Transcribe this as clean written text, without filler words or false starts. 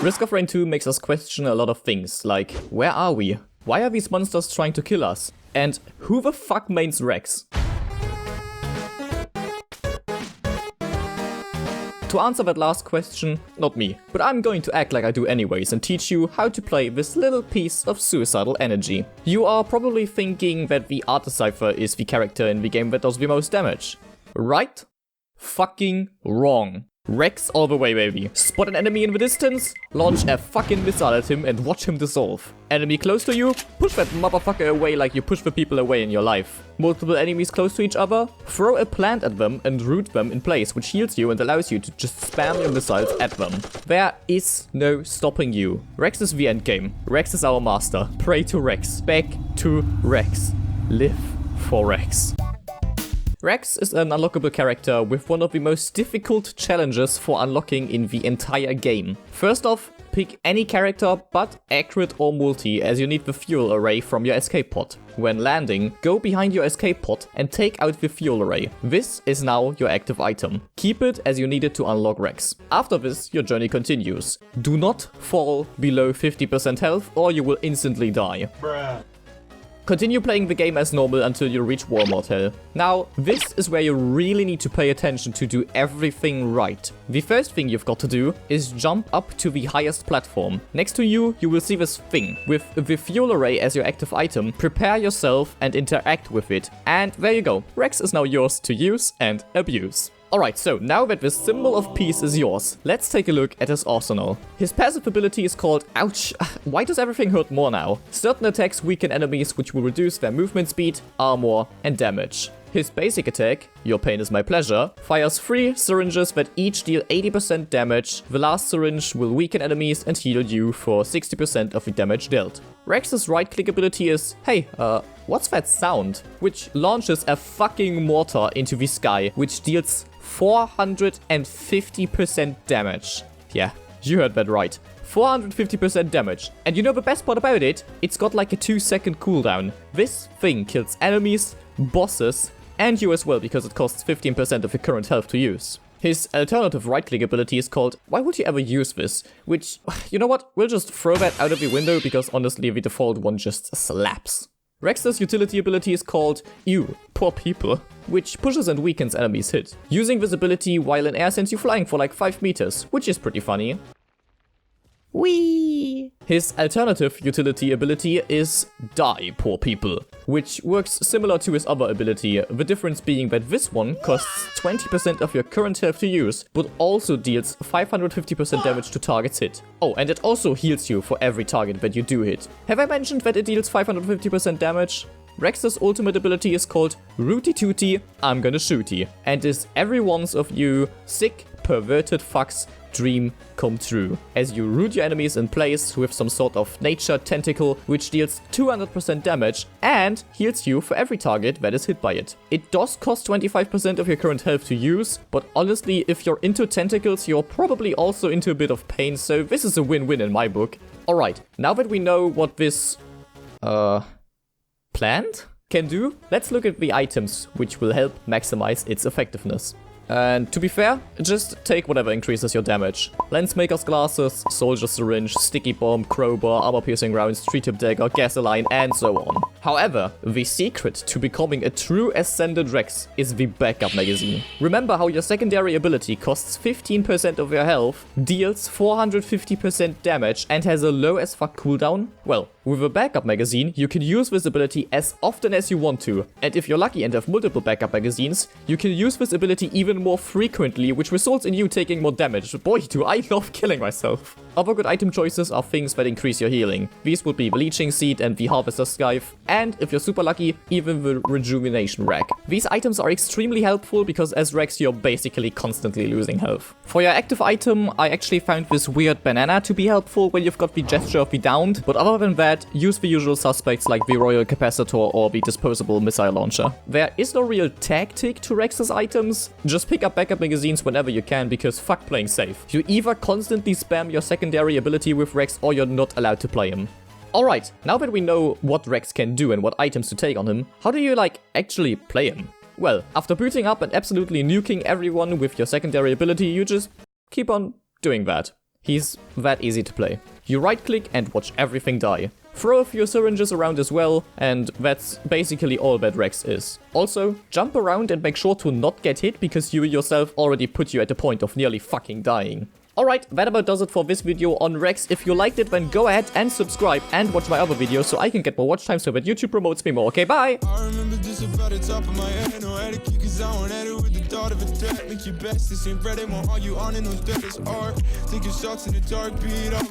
Risk of Rain 2 makes us question a lot of things, like, where are we? Why are these monsters trying to kill us? And who the fuck mains Rex? To answer that last question, not me, but I'm going to act like I do anyways and teach you how to play this little piece of suicidal energy. You are probably thinking that the artificer is the character in the game that does the most damage. Right? Fucking wrong. Rex all the way, baby. Spot an enemy in the distance, launch a fucking missile at him and watch him dissolve. Enemy close to you, push that motherfucker away like you push the people away in your life. Multiple enemies close to each other, throw a plant at them and root them in place, which heals you and allows you to just spam your missiles at them. There is no stopping you. Rex is the endgame. Rex is our master. Pray to Rex. Beg to Rex. Live for Rex. Rex is an unlockable character with one of the most difficult challenges for unlocking in the entire game. First off, pick any character but accurate or multi, as you need the fuel array from your escape pod. When landing, go behind your escape pod and take out the fuel array. This is now your active item. Keep it as you need it to unlock Rex. After this, your journey continues. Do not fall below 50% health or you will instantly die. Bruh. Continue playing the game as normal until you reach War Mortal. Now, this is where you really need to pay attention to do everything right. The first thing you've got to do is jump up to the highest platform. Next to you, you will see this thing. With the fuel array as your active item, prepare yourself and interact with it. And there you go. Rex is now yours to use and abuse. Alright, so now that the symbol of peace is yours, let's take a look at his arsenal. His passive ability is called Ouch. Why does everything hurt more now? Certain attacks weaken enemies, which will reduce their movement speed, armor, and damage. His basic attack, Your Pain is My Pleasure, fires 3 syringes that each deal 80% damage. The last syringe will weaken enemies and heal you for 60% of the damage dealt. Rex's right-click ability is, hey, what's that sound? Which launches a fucking mortar into the sky, which deals 450% damage. Yeah, you heard that right. 450% damage. And you know the best part about it? It's got like a 2-second cooldown. This thing kills enemies, bosses, and you as well, because it costs 15% of your current health to use. His alternative right-click ability is called Why Would You Ever Use This? Which, you know what? We'll just throw that out of the window because honestly the default one just slaps. Rex's utility ability is called Ew, Poor People, which pushes and weakens enemies hit. Using this ability while in air sends you flying for like 5 meters, which is pretty funny. Whee! His alternative utility ability is Die, Poor People, which works similar to his other ability, the difference being that this one costs 20% of your current health to use, but also deals 550% damage to targets hit. Oh, and it also heals you for every target that you do hit. Have I mentioned that it deals 550% damage? Rex's ultimate ability is called Rooty Tooty, I'm Gonna Shooty, and is every once of you sick, perverted fucks dream come true, as you root your enemies in place with some sort of nature tentacle which deals 200% damage and heals you for every target that is hit by it. It does cost 25% of your current health to use, but honestly, if you're into tentacles, you're probably also into a bit of pain, so this is a win-win in my book. Alright, now that we know what this plant can do, let's look at the items which will help maximize its effectiveness. And to be fair, just take whatever increases your damage. Lens maker's glasses, soldier syringe, sticky bomb, crowbar, armor piercing rounds, tree tip dagger, gasoline, and so on. However, the secret to becoming a true Ascended Rex is the backup magazine. Remember how your secondary ability costs 15% of your health, deals 450% damage, and has a low as fuck cooldown? Well, with a backup magazine, you can use this ability as often as you want to. And if you're lucky and have multiple backup magazines, you can use this ability even more frequently, which results in you taking more damage. Boy, do I love killing myself. Other good item choices are things that increase your healing. These would be the Leeching Seed and the Harvester's Scythe, and if you're super lucky, even the Rejuvenation Rack. These items are extremely helpful because as Rex you're basically constantly losing health. For your active item, I actually found this weird banana to be helpful when you've got the Gesture of the Downed, but other than that, use the usual suspects like the Royal Capacitor or the Disposable Missile Launcher. There is no real tactic to Rex's items, just pick up backup magazines whenever you can because fuck playing safe. You either constantly spam your secondary ability with Rex or you're not allowed to play him. Alright, now that we know what Rex can do and what items to take on him, how do you actually play him? Well, after booting up and absolutely nuking everyone with your secondary ability, you just keep on doing that. He's that easy to play. You right click and watch everything die. Throw a few syringes around as well, and that's basically all that Rex is. Also, jump around and make sure to not get hit because you yourself already put you at the point of nearly fucking dying. Alright, that about does it for this video on Rex. If you liked it, then go ahead and subscribe and watch my other videos so I can get more watch time so that YouTube promotes me more. Okay, bye! I remember this about the top of my head. No etiquette, cause I won't edit with the thought of a threat. Make your best, this ain't bread, they won't argue on it, no threat is art. Taking shots in the dark, beat already.